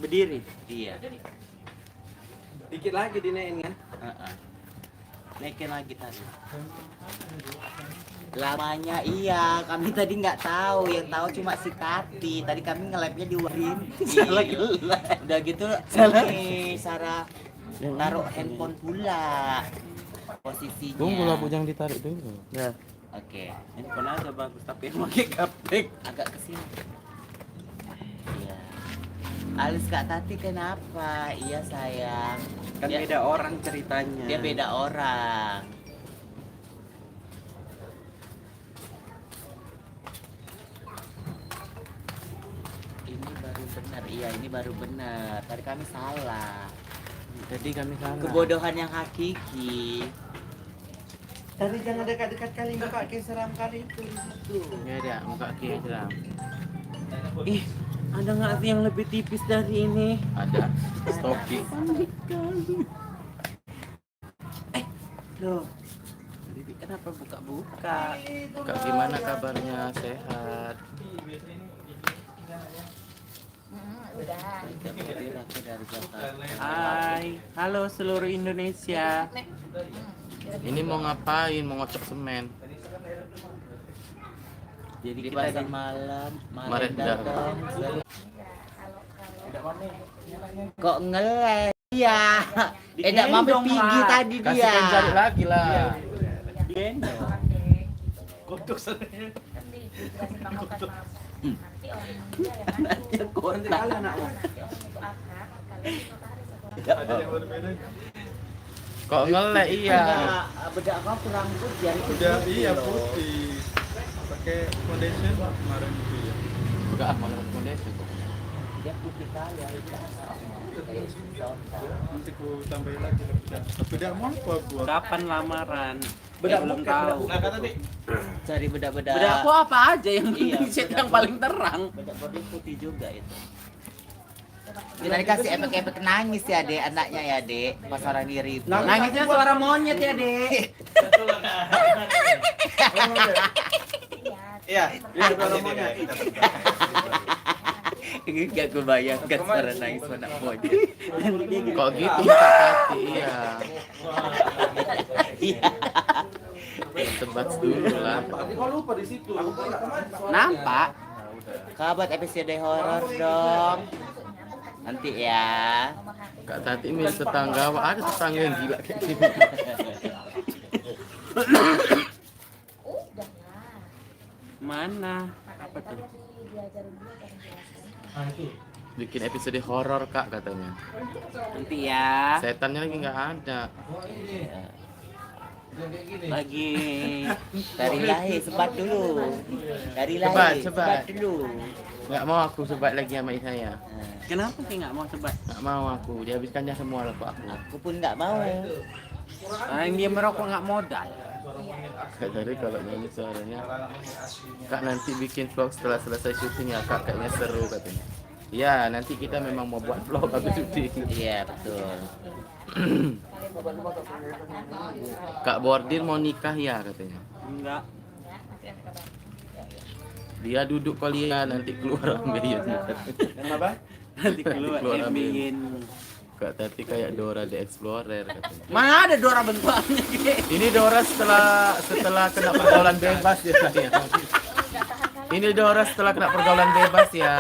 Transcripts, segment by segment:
Berdiri. Iya. Dikit lagi dinaikin kan? Naikin lagi tadi. Lamanya iya, kami tadi nggak tahu, yang tahu cuma si Tati. Tadi kami nge-live-nya di Warinti. Udah gitu, ini Sarah taruh handphone pula posisinya. Tunggu lah Bujang ditarik dulu. Nah, oke. Handphone aja bagus, tapi yang pakai gaptek. Agak kesini. Iya. Alis Kak Tati kenapa? Iya sayang. Kan beda orang ceritanya. Dia beda orang. Ini baru benar. Iya, ini baru benar. Tadi kami salah. Jadi kami salah. Kebodohan yang hakiki. Tapi jangan dekat-dekat kali muka kayak seram kali itu di situ. Ya dia muka kiri seram. Ih, ada nggak sih yang lebih tipis dari ini? Ada stoki. Loh, Bibi kenapa buka-buka? Kak gimana kabarnya? Sehat? Hai, halo seluruh Indonesia. Ini mau ngapain? Mau ngocok semen? Jadi Kita puasa di- malam Marenda. datang. Kok ngeles? Iya. Enggak mau Digendong, pergi Pak. tadi dia. Kasihkan cari lagi lah. Gendong. Anaknya kontak. Anaknya. Kok ngelek iya? Bedak kau kurang putih. Udah iya putih. Pakai foundation kemarin itu ya. Enggak apa rekomendasi. Dia putih kali ya. Nanti ku tambahin lagi bedak. Bedak mau apa buat? Kapan lamaran? Bedak Belum bukan, tahu. Cari bedak-bedak. Bedak aku apa aja yang Iya, set bedak yang paling terang. Bedak body putih juga itu. Kita dikasih efek-efek nangis ya dek, anaknya ya dek, pas orang diri. Nangisnya suara monyet ya, Dek. Iya, iya kalau mau Ini gak kebayangkan suara nangis anak monyet. Kok gitu Kak Tati? Iya. Iya. Tebas dulu lah. Kau lupa di situ. Nampak? Kabat episode horor dong. Nanti ya. Kak Tati milik tetangga, wah, ada tetangga yang gila kayak gini. Mana? Apa tuh? Bikin episode horor Kak katanya. Nanti ya. Setannya lagi nggak ada. Lagi Dari lahir sebat dulu. Dari Sebat, lahir sebat. dulu. Nggak mau aku sebat lagi sama saya. kenapa sih nggak mau sebat? Nggak mau aku, dihabiskannya semua lah Pak aku. Aku pun nggak mau. Yang dia merokok nggak modal. Kak tadi kalau nyanyi suaranya, Kak nanti bikin vlog setelah selesai syuting ya Kak, kayaknya seru katanya. Iya, nanti kita memang mau buat vlog habis syuting. Iya betul. Kak Bordir mau nikah ya katanya. Enggak. Dia duduk kalian nanti keluar ambilnya. Kenapa? Nanti keluar Keluar yang ambil. bikin. Kak Tati kayak Dora the Explorer katanya. Mana ada Dora bentukannya kayak. Ini Dora setelah kena pergaulan bebas ya saya. Ini Dora setelah kena pergaulan bebas ya.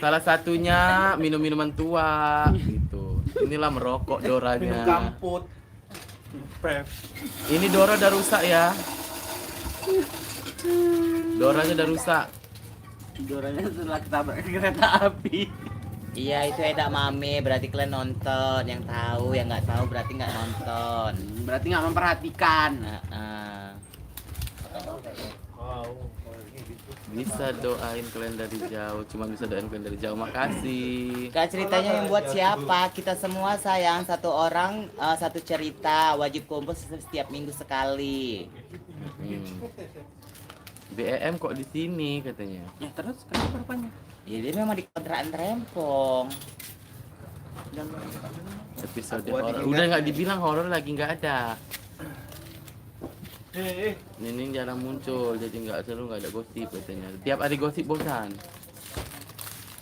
Salah satunya minum minuman tua gitu. Inilah merokok Doranya. Kamput. Pep. Ini Dora udah rusak ya. Doranya udah rusak. Doranya setelah ketabrak kereta api. Iya itu edak mame, berarti kalian nonton. Yang tahu, yang nggak tahu berarti nggak nonton. Berarti nggak memperhatikan. Bisa doain kalian dari jauh, cuma bisa doain kalian dari jauh. Makasih. Kak ceritanya yang buat siapa? Kita semua sayang, satu orang satu cerita, wajib kumpul setiap minggu sekali. BEM kok di sini katanya. Ya terus kenapa rupanya? Ya dia memang di kontrakan rempong. Episode horor. Udah nggak dibilang horor lagi nggak ada. Nining jarang muncul, jadi nggak seru, nggak ada gosip katanya. Tiap hari gosip bosan.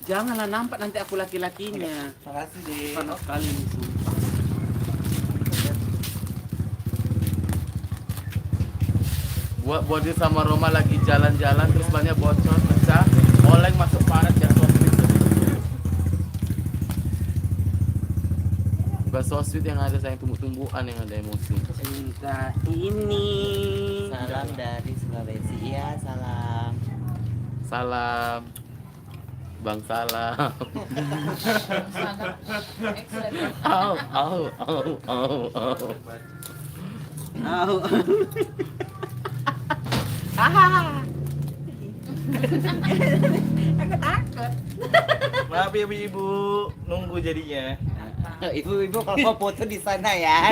Janganlah nampak nanti aku laki-lakinya. Makasih deh. Panas sekali ini sumpah. Buat dia sama Roma lagi jalan-jalan terus banyak bocor pecah, oleng masuk panas jatuh sweet. Bukan so sweet yang ada sayang tumbuh-tumbuhan yang ada emosi. Cinta ini. Salam dari Sulawesi. Iya, salam. Salam. Bang salam. Au au au au au. Au. Aku takut. Maaf ya ibu, nunggu jadinya. Ibu-ibu kalau mau foto di sana ya.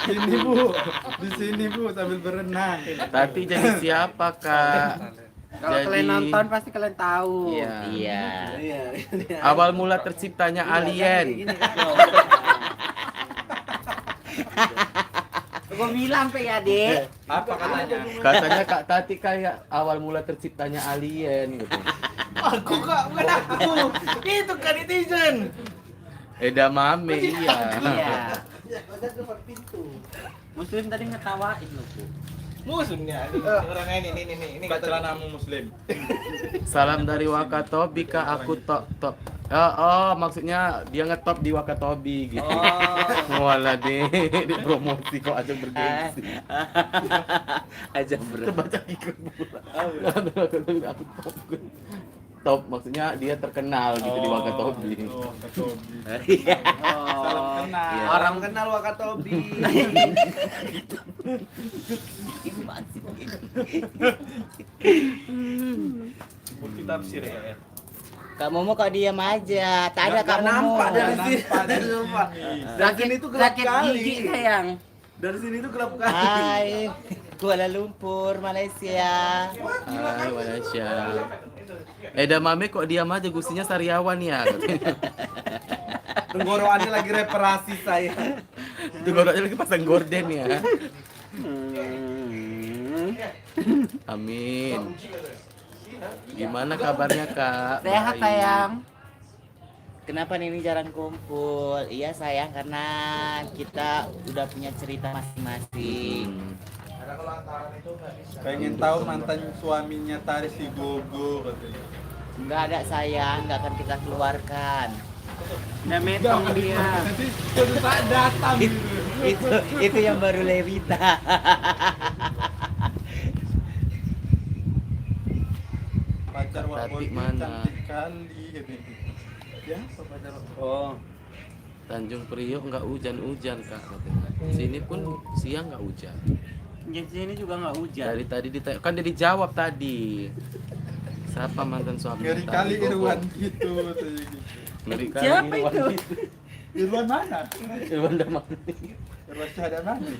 Ini bu, di sini bu sambil berenang. Tati jadi siapa kak? Kalau kalian nonton pasti kalian tahu. Iya. Iya. Iya. Awal mula terciptanya alien. Gue bilang pe ya, Dek. Apa katanya? Katanya Kak Tati kayak awal mula terciptanya alien gitu. Aku kak, bukan aku. Itu kan netizen. Eda Mame iya. Iya. Udah depan pintu. Muslim tadi ngetawain loh, Bu. Musuhnya orang ini celanamu muslim. Salam dari Wakatobi Kak, aku top. Oh, maksudnya dia ngetop di Wakatobi gitu. Walah deh, di promosi kok aja bergengsi. Aja berat. Terbaca ikut pula. Aku top maksudnya dia terkenal gitu di Wakatobi. Oh, Wakatobi. Iya. Salam kenal. Iya. Orang kenal Wakatobi. Bukti tafsir ya. Kak Momo kok diam aja? Tak ada Kak Momo. nampak dari sini. Nampak Dari rumah. Dari sini tuh gelap Sakit kali. gigi sayang. Dari sini tuh gelap kali. Hai, Kuala Lumpur, Malaysia. Hai Malaysia. Eda Mame kok diam aja, gustinya sariawan ya. Tenggorokannya lagi reparasi saya. Tenggorokannya lagi pasang gorden ya. Amin. Gimana kabarnya Kak? Sehat Baik. sayang. Kenapa nih ini jarang kumpul? Iya sayang, karena kita udah punya cerita masing-masing. Pengen tahu mantan suaminya Tari si Gogo katanya. Enggak ada sayang, enggak akan kita keluarkan. Udah metong dia. Nanti suatu saat datang It- gitu. itu yang baru Levita. Pacar Wak Tapi Boy mana? cantik kali katanya. Ya, apa pacar Wak Boy? Oh. Tanjung Priok nggak hujan-hujan Kak katanya. Sini pun siang nggak hujan. Di sini juga enggak hujan. Dari tadi ditanya, kan dia dijawab tadi. Siapa mantan suami? Ngeri kali Irwan gitu katanya gitu. Ngeri kali Siapa Irwan itu? gitu. Irwan mana? Irwan Damani. Irwan Syahadamani.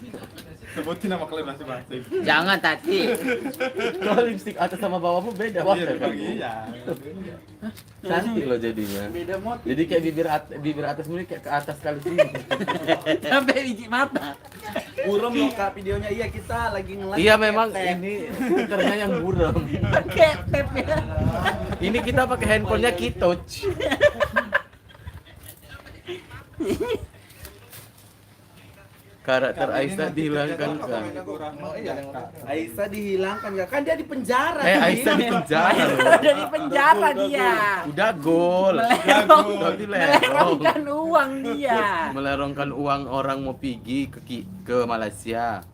Sebutin nama kalian masing-masing. Jangan Tati. Kalau lipstik atas sama bawahmu beda Iya, warna memang kan? iya. Cantik loh jadinya. Beda motif. Jadi kayak bibir atas mulai kayak ke atas kali sini. Sampai biji mata. Buram loh Kak videonya. Iya kita lagi nge-live. Iya memang pakai tab. ini filternya yang buram. Pakai tap ya. Ini kita pakai handphonenya Kitouch. Karakter Aisyah dihilangkan kan. Oh iya. Aisyah dihilangkan ya. Kan dia di penjara. Aisyah di penjara loh. Udah di penjara dia. Udah gol. Tapi Melerongkan uang dia. Melerongkan uang orang mau pergi ke Malaysia.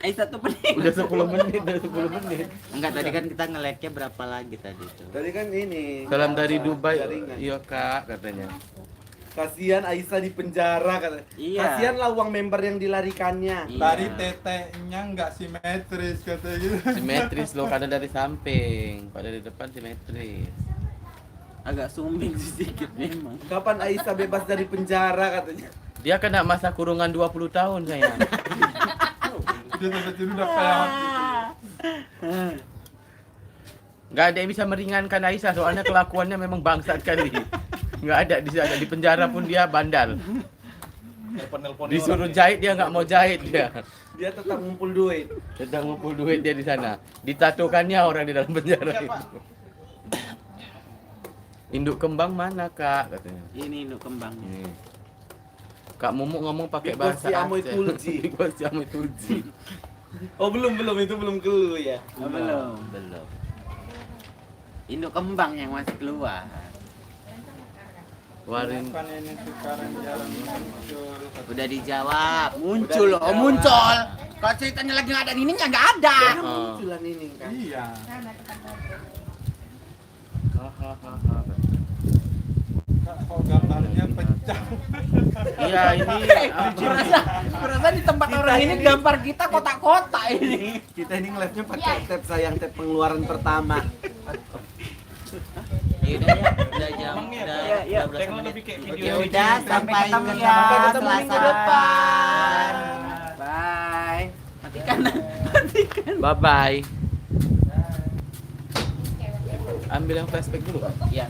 Aisyah tuh pening. Udah 10 menit, udah 10 menit. Enggak, tadi kan kita nge-like-nya berapa lagi tadi tuh? Tadi kan ini. Salam dari Dubai. Jaringan. Iya Kak katanya. Kasihan Aisyah di penjara katanya. Iya. Kasihanlah uang member yang dilarikannya. Iya. Tari tetenya nggak simetris katanya gitu. Simetris loh, kadang dari samping, pada dari depan simetris. Agak sumbing sedikit memang. Kapan Aisyah bebas dari penjara katanya? Dia kena masa kurungan 20 tahun sayang. Dia sampai sini udah kayak Nggak ada yang bisa meringankan Aisyah, soalnya kelakuannya memang bangsat kali. Nggak ada di penjara pun dia bandal. nelpon-nelpon Disuruh jahit dia nggak mau jahit dia. Dia tetap ngumpul duit. Sedang ngumpul duit dia di sana. Ditatukannya orang di dalam penjara itu. Induk kembang mana kak? Katanya. Ini induk kembangnya. Nih. Kak Mumu ngomong pakai Because bahasa si Amoy Aceh. Tulji. Because si Amoy Tulji. Oh belum itu belum keluar ya. Belum. Induk kembang yang masih keluar. Warin. Kapan ini sekarang jalan muncul? Udah dijawab. Muncul loh, muncul. Kalau ceritanya lagi nggak ada ininya nggak ada. Munculan ini kan. Iya. Hahaha. Kok gambarnya pecah? Iya ini. Kurasa di tempat orang ini gambar kita kotak-kotak ini. Kita ini nge-live-nya pakai tab sayang, tab pengeluaran pertama. Ya udah jam, Ya, udah tengok 12 lebih kayak menit. video Ya ini. udah, sampai ketemu ya. Sampai ketemu minggu Selasa. depan. Bye. Matikan. Bye bye. Ambil yang flashback dulu kan. Ya.